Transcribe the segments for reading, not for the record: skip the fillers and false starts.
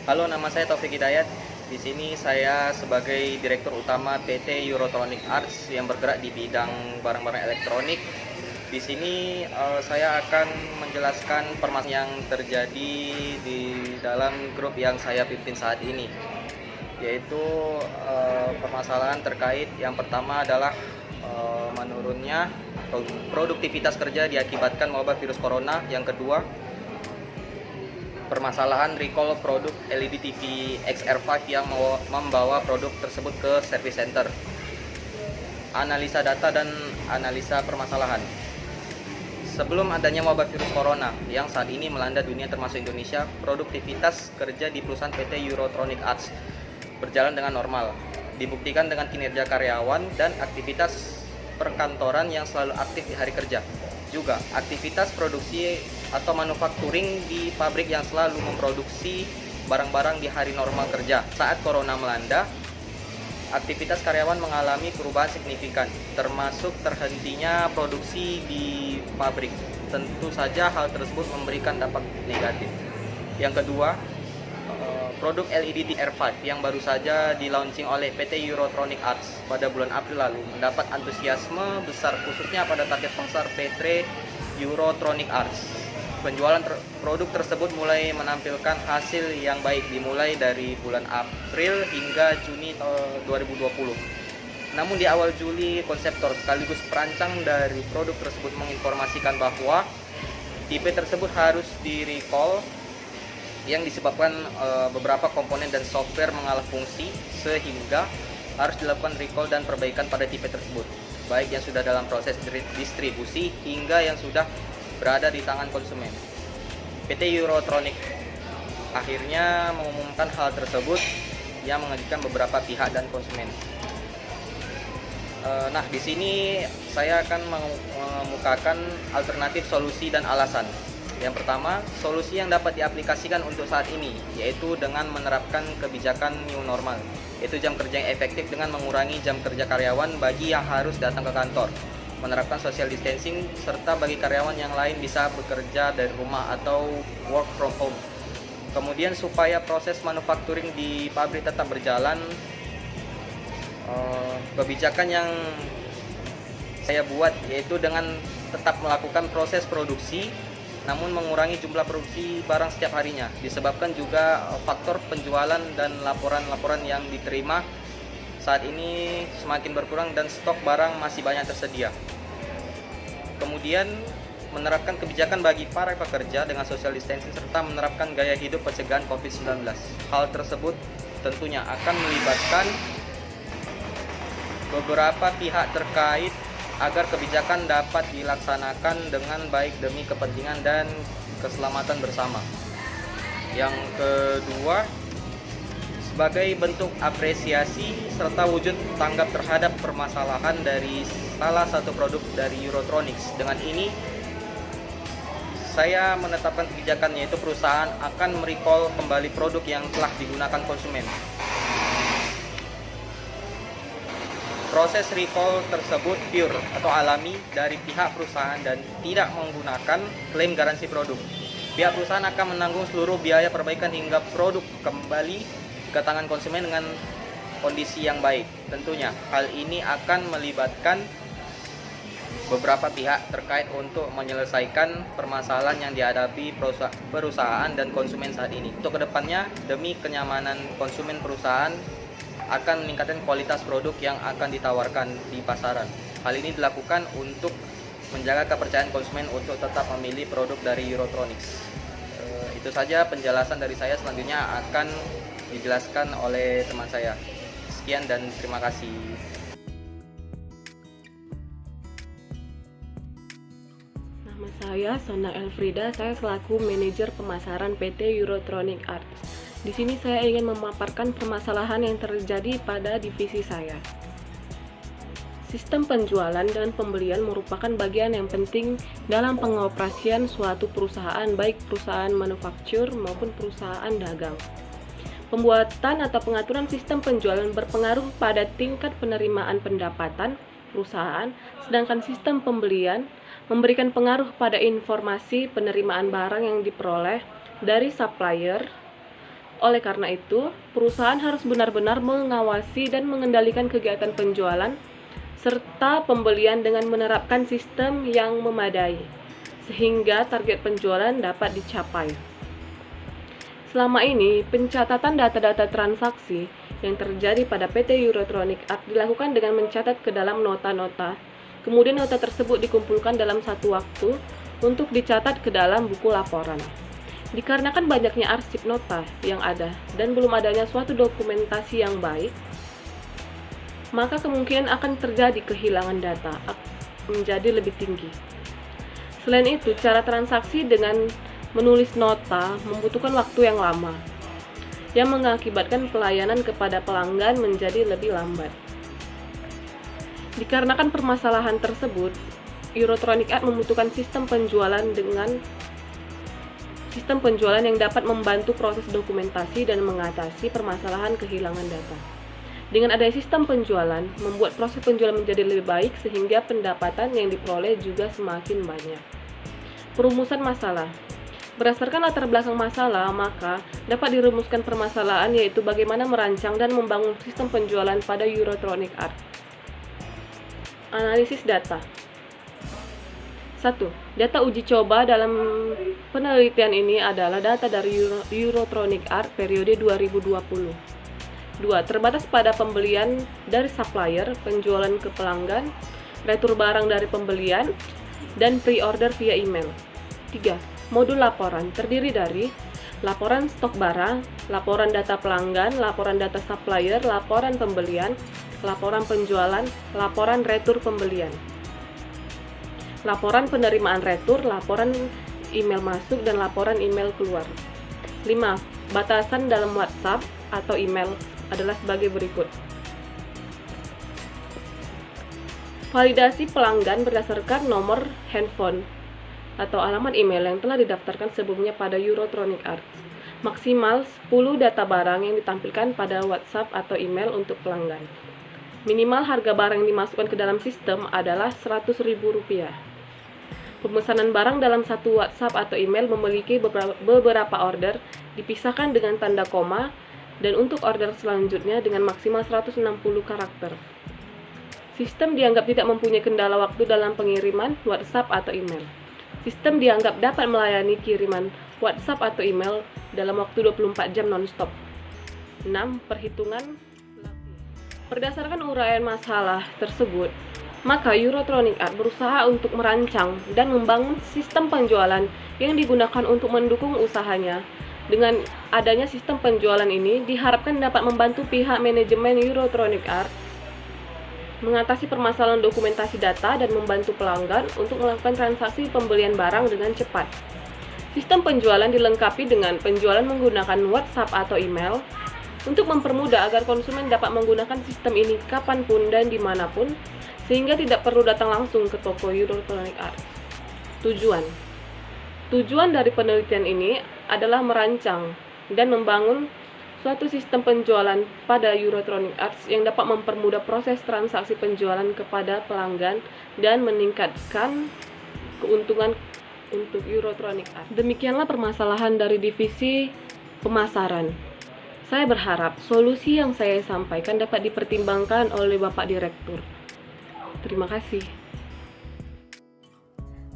Halo, nama saya Taufik Hidayat. Di sini saya sebagai Direktur Utama PT Eurotronic Arts yang bergerak di bidang barang-barang elektronik. Di sini saya akan menjelaskan permasalahan yang terjadi di dalam grup yang saya pimpin saat ini, yaitu permasalahan terkait yang pertama adalah menurunnya produktivitas kerja diakibatkan wabah virus corona. Yang kedua, permasalahan recall produk LED TV XR5 yang membawa produk tersebut ke service center. Analisa data dan analisa permasalahan. Sebelum adanya wabah virus corona yang saat ini melanda dunia termasuk Indonesia, produktivitas kerja di perusahaan PT Eurotronic Arts berjalan dengan normal. Dibuktikan dengan kinerja karyawan dan aktivitas perkantoran yang selalu aktif di hari kerja. Juga aktivitas produksi atau manufacturing di pabrik yang selalu memproduksi barang-barang di hari normal kerja. Saat corona melanda, aktivitas karyawan mengalami perubahan signifikan, termasuk terhentinya produksi di pabrik. Tentu saja hal tersebut memberikan dampak negatif. Yang kedua, produk LED TR5 yang baru saja di-launching oleh PT Eurotronic Arts pada bulan April lalu mendapat antusiasme besar khususnya pada target pasar PT Eurotronic Arts. Penjualan produk tersebut mulai menampilkan hasil yang baik dimulai dari bulan April hingga Juni 2020. Namun di awal Juli, konseptor sekaligus perancang dari produk tersebut menginformasikan bahwa tipe tersebut harus di-recall yang disebabkan beberapa komponen dan software mengalami fungsi, sehingga harus dilakukan recall dan perbaikan pada tipe tersebut, baik yang sudah dalam proses distribusi hingga yang sudah berada di tangan konsumen. PT Eurotronic akhirnya mengumumkan hal tersebut yang mengejutkan beberapa pihak dan konsumen. Nah, di sini saya akan mengemukakan alternatif solusi dan alasan. Yang pertama, solusi yang dapat diaplikasikan untuk saat ini, yaitu dengan menerapkan kebijakan new normal, yaitu jam kerja yang efektif dengan mengurangi jam kerja karyawan bagi yang harus datang ke kantor, menerapkan social distancing, serta bagi karyawan yang lain bisa bekerja dari rumah atau work from home. Kemudian supaya proses manufacturing di pabrik tetap berjalan, kebijakan yang saya buat yaitu dengan tetap melakukan proses produksi namun mengurangi jumlah produksi barang setiap harinya, disebabkan juga faktor penjualan dan laporan-laporan yang diterima saat ini semakin berkurang dan stok barang masih banyak tersedia. Kemudian menerapkan kebijakan bagi para pekerja dengan social distancing serta menerapkan gaya hidup pencegahan COVID-19. Hal tersebut tentunya akan melibatkan beberapa pihak terkait agar kebijakan dapat dilaksanakan dengan baik demi kepentingan dan keselamatan bersama. Yang kedua, sebagai bentuk apresiasi serta wujud tanggap terhadap permasalahan dari salah satu produk dari Eurotronics. Dengan ini, saya menetapkan kebijakan yaitu perusahaan akan merecall kembali produk yang telah digunakan konsumen. Proses recall tersebut pure atau alami dari pihak perusahaan dan tidak menggunakan klaim garansi produk. Pihak perusahaan akan menanggung seluruh biaya perbaikan hingga produk kembali ke tangan konsumen dengan kondisi yang baik. Tentunya hal ini akan melibatkan beberapa pihak terkait untuk menyelesaikan permasalahan yang dihadapi perusahaan dan konsumen saat ini. Untuk kedepannya, demi kenyamanan konsumen, perusahaan akan meningkatkan kualitas produk yang akan ditawarkan di pasaran. Hal ini dilakukan untuk menjaga kepercayaan konsumen untuk tetap memilih produk dari Eurotronics. Itu saja penjelasan dari saya, selanjutnya akan dijelaskan oleh teman saya. Sekian dan terima kasih. Nama saya Sona Elfrida, saya selaku manajer pemasaran PT Eurotronic Arts. Di sini saya ingin memaparkan permasalahan yang terjadi pada divisi saya. Sistem penjualan dan pembelian merupakan bagian yang penting dalam pengoperasian suatu perusahaan, baik perusahaan manufaktur maupun perusahaan dagang. Pembuatan atau pengaturan sistem penjualan berpengaruh pada tingkat penerimaan pendapatan perusahaan, sedangkan sistem pembelian memberikan pengaruh pada informasi penerimaan barang yang diperoleh dari supplier Oleh karena itu, perusahaan harus benar-benar mengawasi dan mengendalikan kegiatan penjualan serta pembelian dengan menerapkan sistem yang memadai, sehingga target penjualan dapat dicapai. Selama ini, pencatatan data-data transaksi yang terjadi pada PT Eurotronic Art dilakukan dengan mencatat ke dalam nota-nota. Kemudian nota tersebut dikumpulkan dalam satu waktu untuk dicatat ke dalam buku laporan. Dikarenakan banyaknya arsip nota yang ada dan belum adanya suatu dokumentasi yang baik, maka kemungkinan akan terjadi kehilangan data menjadi lebih tinggi. Selain itu, cara transaksi dengan menulis nota membutuhkan waktu yang lama, yang mengakibatkan pelayanan kepada pelanggan menjadi lebih lambat. Dikarenakan permasalahan tersebut, Eurotronic Art membutuhkan sistem penjualan yang dapat membantu proses dokumentasi dan mengatasi permasalahan kehilangan data. Dengan adanya sistem penjualan, membuat proses penjualan menjadi lebih baik sehingga pendapatan yang diperoleh juga semakin banyak. Perumusan masalah. Berdasarkan latar belakang masalah, maka dapat dirumuskan permasalahan, yaitu bagaimana merancang dan membangun sistem penjualan pada Eurotronic Art. Analisis data. 1. Data uji coba dalam penelitian ini adalah data dari Eurotronic Art periode 2020. 2. Terbatas pada pembelian dari supplier, penjualan ke pelanggan, retur barang dari pembelian, dan pre-order via email. 3. Modul laporan terdiri dari laporan stok barang, laporan data pelanggan, laporan data supplier, laporan pembelian, laporan penjualan, laporan retur pembelian, laporan penerimaan retur, laporan email masuk, dan laporan email keluar. 5. Batasan dalam WhatsApp atau email adalah sebagai berikut. Validasi pelanggan berdasarkan nomor handphone atau alamat email yang telah didaftarkan sebelumnya pada Eurotronic Art. Maksimal 10 data barang yang ditampilkan pada WhatsApp atau email untuk pelanggan. Minimal harga barang yang dimasukkan ke dalam sistem adalah Rp100.000. Pemesanan barang dalam satu WhatsApp atau email memiliki beberapa order dipisahkan dengan tanda koma, dan untuk order selanjutnya dengan maksimal 160 karakter. Sistem dianggap tidak mempunyai kendala waktu dalam pengiriman WhatsApp atau email. Sistem dianggap dapat melayani kiriman WhatsApp atau email dalam waktu 24 jam non-stop. 6. Perhitungan. Berdasarkan uraian masalah tersebut, maka Eurotronic Art berusaha untuk merancang dan membangun sistem penjualan yang digunakan untuk mendukung usahanya. Dengan adanya sistem penjualan ini, diharapkan dapat membantu pihak manajemen Eurotronic Art mengatasi permasalahan dokumentasi data dan membantu pelanggan untuk melakukan transaksi pembelian barang dengan cepat. Sistem penjualan dilengkapi dengan penjualan menggunakan WhatsApp atau email untuk mempermudah agar konsumen dapat menggunakan sistem ini kapanpun dan dimanapun, sehingga tidak perlu datang langsung ke toko Eurotronic Art. Tujuan dari penelitian ini adalah merancang dan membangun suatu sistem penjualan pada Eurotronic Arts yang dapat mempermudah proses transaksi penjualan kepada pelanggan dan meningkatkan keuntungan untuk Eurotronic Arts. Demikianlah permasalahan dari divisi pemasaran. Saya berharap solusi yang saya sampaikan dapat dipertimbangkan oleh Bapak Direktur. Terima kasih.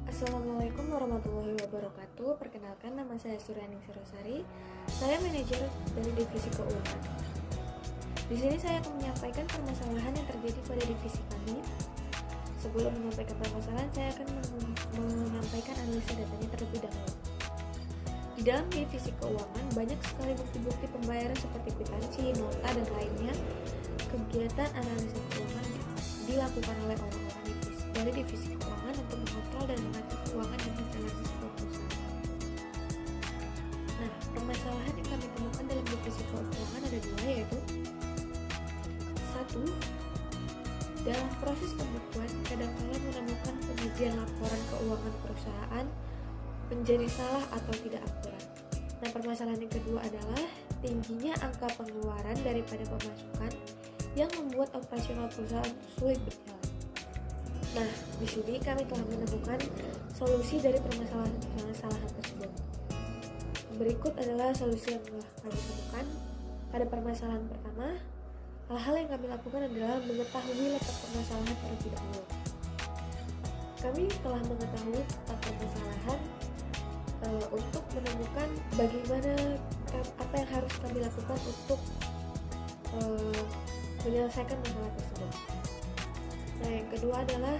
Assalamualaikum warahmatullahi wabarakatuh. Perkenalkan, nama saya Suryani Sirosari. Saya manajer dari divisi keuangan. Di sini saya akan menyampaikan permasalahan yang terjadi pada divisi kami. Sebelum menyampaikan permasalahan, saya akan menyampaikan analisa datanya terlebih dahulu. Di dalam divisi keuangan banyak sekali bukti-bukti pembayaran seperti kwitansi, nota, dan lainnya. Kegiatan analisa keuangan dilakukan oleh orang-orang dari divisi keuangan untuk mengontrol dan mengatur keuangan yang menjalani sebuah perusahaan. Nah, permasalahan yang kami temukan dalam divisi keuangan ada dua, yaitu 1. Dalam proses pembukuan, kadang-kala menemukan penyajian laporan keuangan perusahaan menjadi salah atau tidak akurat. Nah, permasalahan yang kedua adalah tingginya angka pengeluaran daripada pemasukan yang membuat operasional perusahaan sulit berjalan. Nah, di sini kami telah menemukan solusi dari permasalahan tersebut. berikut adalah solusi yang telah kami temukan. Pada permasalahan pertama, hal-hal yang kami lakukan adalah mengetahui letak permasalahan terlebih dahulu. Kami telah mengetahui letak permasalahan untuk menemukan bagaimana apa yang harus kami lakukan untuk menyelesaikan masalah tersebut. Nah, yang kedua adalah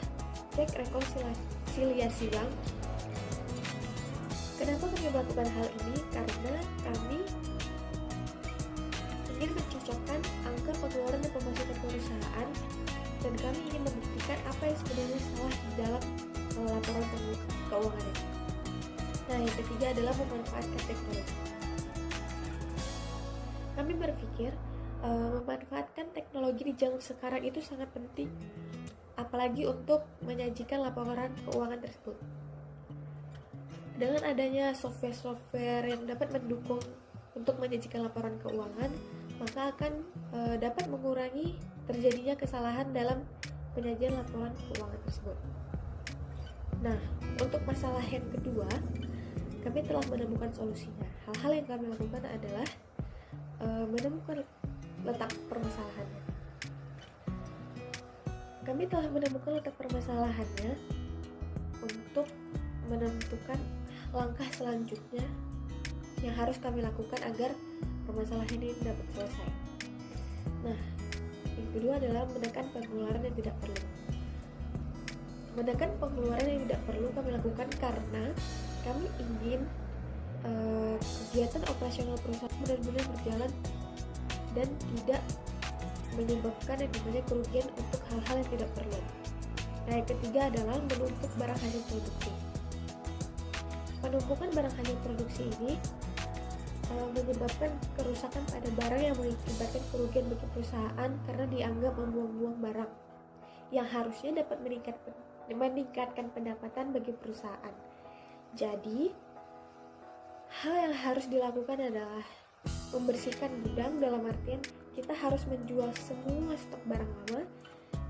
cek rekonsiliasi bank. Kenapa kami melakukan hal ini? Karena kami ingin mencocokkan angka pengeluaran dan pemasukan perusahaan, dan kami ingin membuktikan apa yang sebenarnya salah di dalam laporan keuangan itu. Nah, yang ketiga adalah memanfaatkan teknologi. Kami berpikir memanfaatkan teknologi di zaman sekarang itu sangat penting, apalagi untuk menyajikan laporan keuangan tersebut. Dengan adanya software-software yang dapat mendukung untuk menyajikan laporan keuangan, maka akan dapat mengurangi terjadinya kesalahan dalam penyajian laporan keuangan tersebut. Nah, untuk masalah yang kedua, kami telah menemukan solusinya. Hal-hal yang kami lakukan adalah menemukan letak permasalahannya. Kami telah menemukan letak permasalahannya untuk menentukan langkah selanjutnya yang harus kami lakukan agar permasalahan ini dapat selesai. Nah, yang kedua adalah menekan pengeluaran yang tidak perlu. Menekan pengeluaran yang tidak perlu kami lakukan karena kami ingin kegiatan operasional perusahaan benar-benar berjalan dan tidak menyebabkan yang namanya kerugian untuk hal-hal yang tidak perlu. Nah, yang ketiga adalah menumpuk barang hasil produksi. Penumpukan barang hasil produksi ini menyebabkan kerusakan pada barang yang mengakibatkan kerugian bagi perusahaan karena dianggap membuang-buang barang yang harusnya dapat meningkatkan pendapatan bagi perusahaan. Jadi, hal yang harus dilakukan adalah membersihkan gudang, dalam artian kita harus menjual semua stok barang lama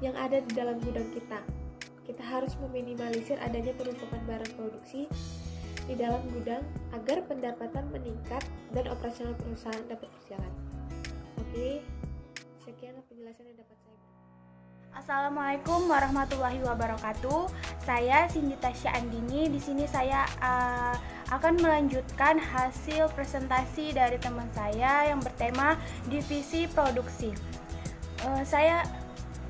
yang ada di dalam gudang kita. Kita harus meminimalisir adanya penumpukan barang produksi di dalam gudang agar pendapatan meningkat dan operasional perusahaan dapat berjalan. Oke, sekian penjelasan yang dapat saya berikan. Assalamualaikum warahmatullahi wabarakatuh. Saya Cindy Tasya Andini. Di sini saya akan melanjutkan hasil presentasi dari teman saya yang bertema divisi produksi. Saya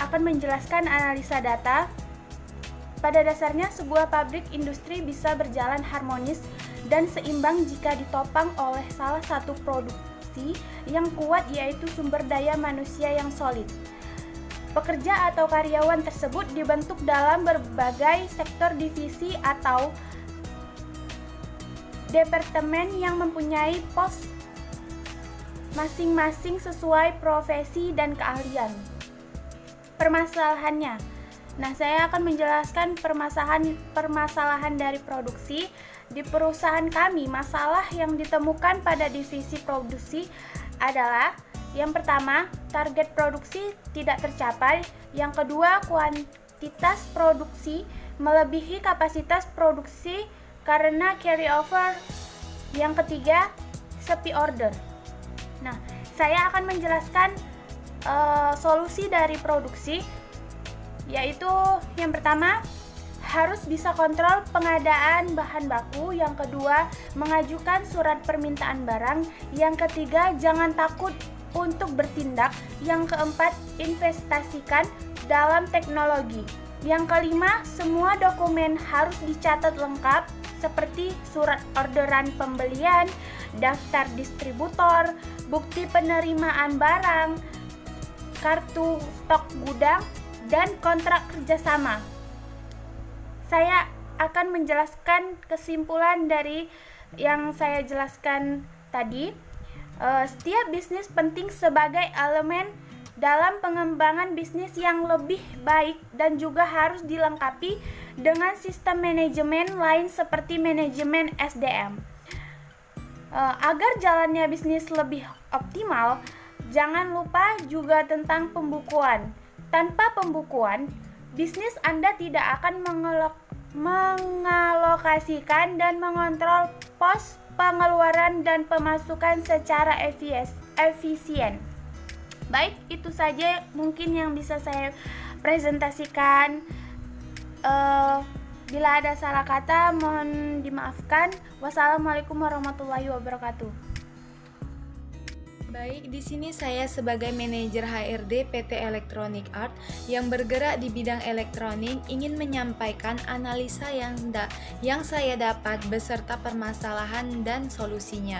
akan menjelaskan analisa data. Pada dasarnya, sebuah pabrik industri bisa berjalan harmonis dan seimbang jika ditopang oleh salah satu produksi yang kuat, yaitu sumber daya manusia yang solid. Pekerja atau karyawan tersebut dibentuk dalam berbagai sektor, divisi, atau departemen yang mempunyai pos masing-masing sesuai profesi dan keahlian. Permasalahannya. Nah, saya akan menjelaskan permasalahan dari produksi. Di perusahaan kami, masalah yang ditemukan pada divisi produksi adalah: yang pertama, target produksi tidak tercapai. Yang kedua, kuantitas produksi melebihi kapasitas produksi karena carry over. Yang ketiga, sepi order. Nah, saya akan menjelaskan solusi dari produksi, yaitu yang pertama, harus bisa kontrol pengadaan bahan baku. Yang kedua, mengajukan surat permintaan barang. Yang ketiga, jangan takut untuk bertindak. Yang keempat, investasikan dalam teknologi. Yang kelima, semua dokumen harus dicatat lengkap seperti surat orderan pembelian, daftar distributor, bukti penerimaan barang, kartu stok gudang, dan kontrak kerjasama. Saya akan menjelaskan kesimpulan dari yang saya jelaskan tadi. Setiap bisnis penting sebagai elemen dalam pengembangan bisnis yang lebih baik dan juga harus dilengkapi dengan sistem manajemen lain seperti manajemen SDM. Agar jalannya bisnis lebih optimal, jangan lupa juga tentang pembukuan. Tanpa pembukuan, bisnis Anda tidak akan mengalokasikan dan mengontrol pos pengeluaran dan pemasukan secara efisien. Baik, itu saja mungkin yang bisa saya presentasikan. Bila ada salah kata, mohon dimaafkan. Wassalamualaikum warahmatullahi wabarakatuh. Baik, di sini saya sebagai manajer HRD PT Electronic Art yang bergerak di bidang elektronik ingin menyampaikan analisa yang saya dapat beserta permasalahan dan solusinya.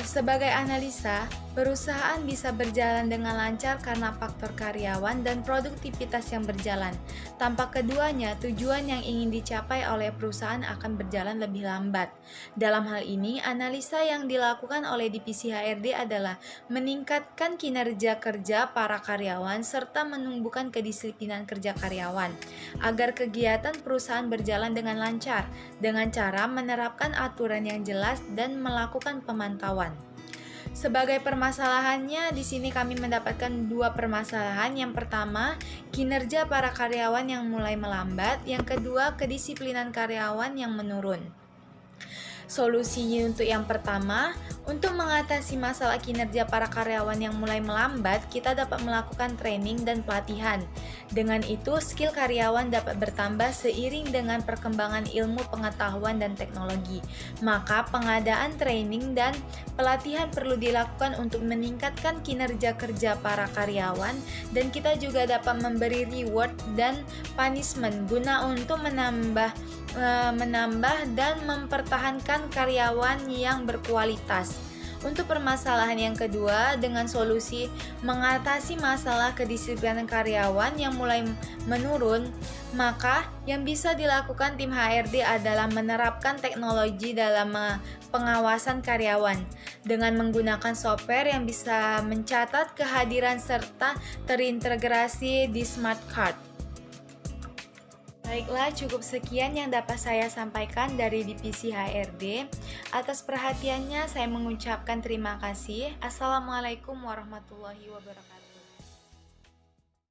Sebagai analisa, perusahaan bisa berjalan dengan lancar karena faktor karyawan dan produktivitas yang berjalan. Tanpa keduanya, tujuan yang ingin dicapai oleh perusahaan akan berjalan lebih lambat. Dalam hal ini, analisa yang dilakukan oleh divisi HRD adalah meningkatkan kinerja kerja para karyawan serta menumbuhkan kedisiplinan kerja karyawan agar kegiatan perusahaan berjalan dengan lancar dengan cara menerapkan aturan yang jelas dan melakukan pemantauan. Sebagai permasalahannya, di sini kami mendapatkan dua permasalahan. Yang pertama, kinerja para karyawan yang mulai melambat. Yang kedua, kedisiplinan karyawan yang menurun. Solusinya untuk yang pertama, untuk mengatasi masalah kinerja para karyawan yang mulai melambat, kita dapat melakukan training dan pelatihan. Dengan itu, skill karyawan dapat bertambah seiring dengan perkembangan ilmu pengetahuan dan teknologi. Maka, pengadaan training dan pelatihan perlu dilakukan untuk meningkatkan kinerja kerja para karyawan, dan kita juga dapat memberi reward dan punishment guna untuk menambah dan mempertahankan karyawan yang berkualitas. Untuk permasalahan yang kedua, dengan solusi mengatasi masalah kedisiplinan karyawan yang mulai menurun, maka yang bisa dilakukan tim HRD adalah menerapkan teknologi dalam pengawasan karyawan dengan menggunakan software yang bisa mencatat kehadiran serta terintegrasi di smart card. Baiklah, cukup sekian yang dapat saya sampaikan dari divisi HRD. Atas perhatiannya saya mengucapkan terima kasih. Assalamualaikum warahmatullahi wabarakatuh.